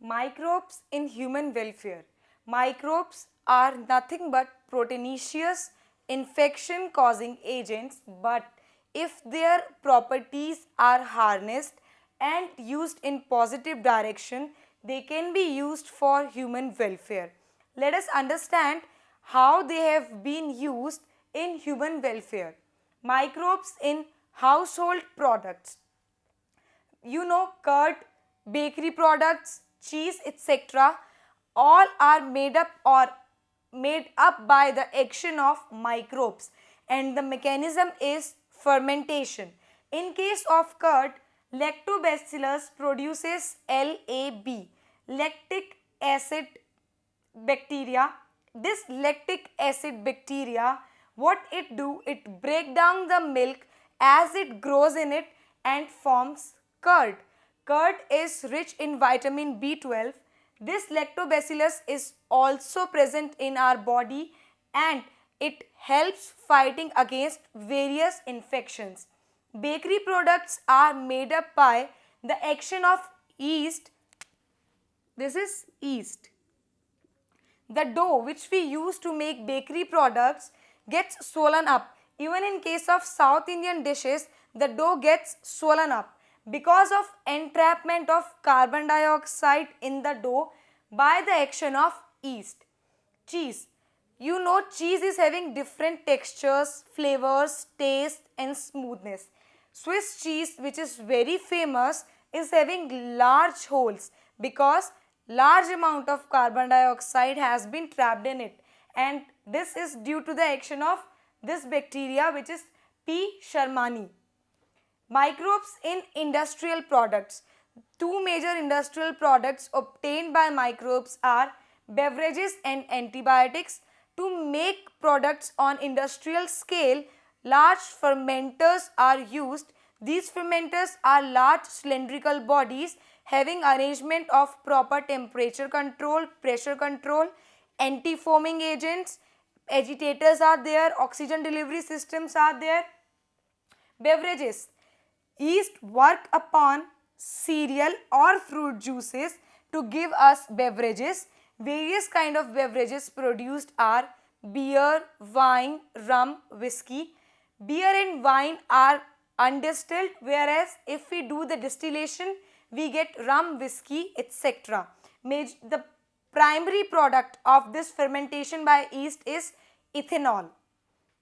Microbes in human welfare. Microbes are nothing but proteinaceous infection causing agents, but if their properties are harnessed and used in positive direction, they can be used for human welfare. Let us understand how they have been used in human welfare. Microbes in household products. You know, curd, bakery products, cheese, etc. all are made up by the action of microbes, and the mechanism is fermentation. In case of curd, lactobacillus produces LAB, lactic acid bacteria. This lactic acid bacteria, what it do, it break down the milk as it grows in it and forms curd. Curd is rich in vitamin B12. This lactobacillus is also present in our body and it helps fighting against various infections. Bakery products are made up by the action of yeast. This is yeast. The dough which we use to make bakery products gets swollen up. Even in case of South Indian dishes, the dough gets swollen up because of entrapment of carbon dioxide in the dough by the action of yeast. Cheese. You know, cheese is having different textures, flavors, taste and smoothness. Swiss cheese, which is very famous, is having large holes because large amount of carbon dioxide has been trapped in it, and this is due to the action of this bacteria, which is P. shermani. Microbes in industrial products. Two major industrial products obtained by microbes are beverages and antibiotics. To make products on industrial scale, large fermenters are used. These fermenters are large cylindrical bodies having arrangement of proper temperature control, pressure control, anti-foaming agents, agitators are there, oxygen delivery systems are there. Beverages. Yeast work upon cereal or fruit juices to give us beverages. Various kind of beverages produced are beer, wine, rum, whiskey. Beer and wine are undistilled, whereas if we do the distillation, we get rum, whiskey, etc. The primary product of this fermentation by yeast is ethanol.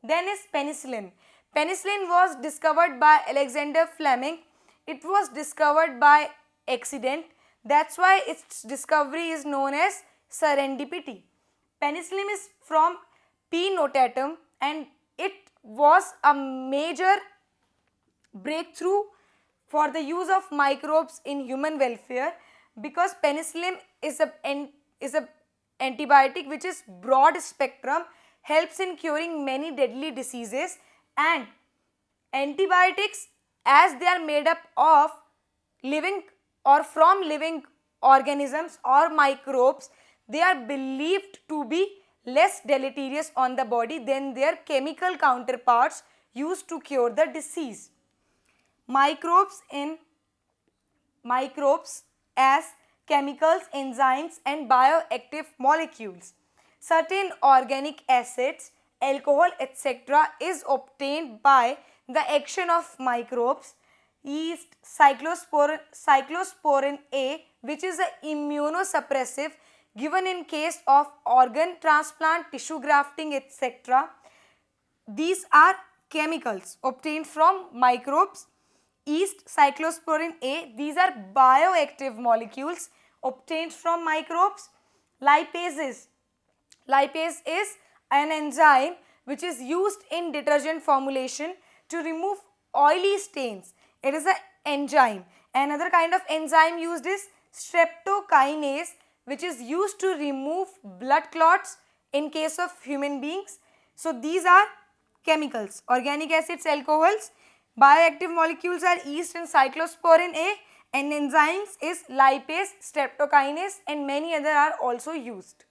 Then is penicillin. Penicillin was discovered by Alexander Fleming. It was discovered by accident. That's why its discovery is known as serendipity. Penicillin is from P. notatum and it was a major breakthrough for the use of microbes in human welfare, because penicillin is a antibiotic which is broad spectrum, helps in curing many deadly diseases, and antibiotics, as they are made up of living or from living organisms or microbes, they are believed to be less deleterious on the body than their chemical counterparts used to cure the disease. Microbes as chemicals, enzymes and bioactive molecules. Certain organic acids, alcohol, etc. is obtained by the action of microbes. Yeast, cyclosporin A, which is an immunosuppressive given in case of organ transplant, tissue grafting, etc. These are chemicals obtained from microbes. Yeast, cyclosporin A, these are bioactive molecules obtained from microbes. Lipases. Lipase is an enzyme which is used in detergent formulation to remove oily stains. It is an enzyme. Another kind of enzyme used is streptokinase, which is used to remove blood clots in case of human beings. So these are chemicals. Organic acids, alcohols. Bioactive molecules are yeast and cyclosporin A, and enzymes is lipase, streptokinase and many other are also used.